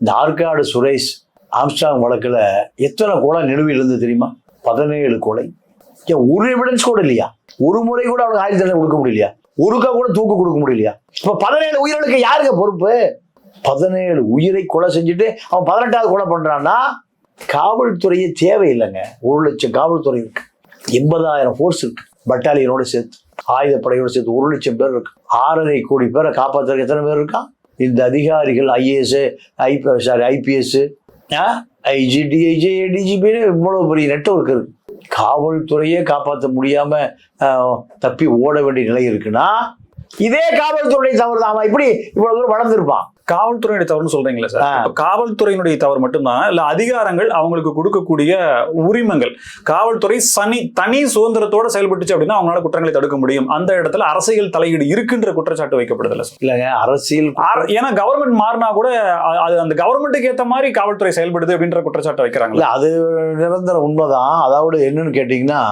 இந்த ஆற்காடு சுரேஷ் ஆம்ஸ்டாங் வழக்குல எத்தனை கொலை நிலுவையில் இருந்து தெரியுமா? 17 கொலை. ஒரு எவிடன்ஸ் கூட இல்லையா? ஒரு முறை கூட அவனுக்கு ஆயுள் தண்டனை கொடுக்க முடியலையா? ஒருக்கா கூட தூக்கு கொடுக்க முடியலையா? இப்ப 17 உயிர்களுக்கு யாருங்க பொறுப்பு? 17 உயிரை கொலை செஞ்சுட்டு அவன் 18வது கொலை பண்றான்னா காவல்துறையே தேவையில்லைங்க. 1 லட்சம் காவல்துறை இருக்கு, 80,000 ஃபோர்ஸ் இருக்கு, பட்டாலியனோட சேர்த்து ஆயுதப்படையோட சேர்த்து 1 லட்சம் பேர் இருக்கு. 6.5 கோடி பேரை காப்பாற்றுறதுக்கு எத்தனை பேர் இருக்கா? இந்த அதிகாரிகள் ஐஏஎஸ், ஐபிஎஸ், ஐஜி, டிஐஜி, டிஜிபின்னு இவ்வளவு பெரிய நெட்வொர்க் இருக்கு. காவல்துறையே காப்பாற்ற முடியாம தப்பி ஓட வேண்டிய நிலை இருக்குன்னா இதே காவல்துறை தவறுதான். இப்படி இவ்வளவு தூரம் வளர்ந்துருப்பான். காவல்துறையுடைய தவறுன்னு சொல்றீங்களா சார்? காவல்துறையினுடைய தவறு மட்டும்தான் இல்ல அதிகாரங்கள் அவங்களுக்கு கொடுக்கக்கூடிய உரிமங்கள், காவல்துறை தனி சுதந்திரத்தோட செயல்பட்டுச்சு அப்படின்னா அவங்களால குற்றங்களை தடுக்க முடியும். அந்த இடத்துல அரசியல் தலையீடு இருக்குன்ற குற்றச்சாட்டு வைக்கப்படுதுல்ல சார்? இல்லங்க, அரசியல் ஏன்னா கவர்மெண்ட் மாறினா கூட அது அந்த கவர்மெண்ட்டுக்கு ஏற்ற மாதிரி காவல்துறை செயல்படுது அப்படின்ற குற்றச்சாட்டு வைக்கிறாங்க. அது நிரந்தர உண்மைதான். அதாவது என்னன்னு கேட்டீங்கன்னா,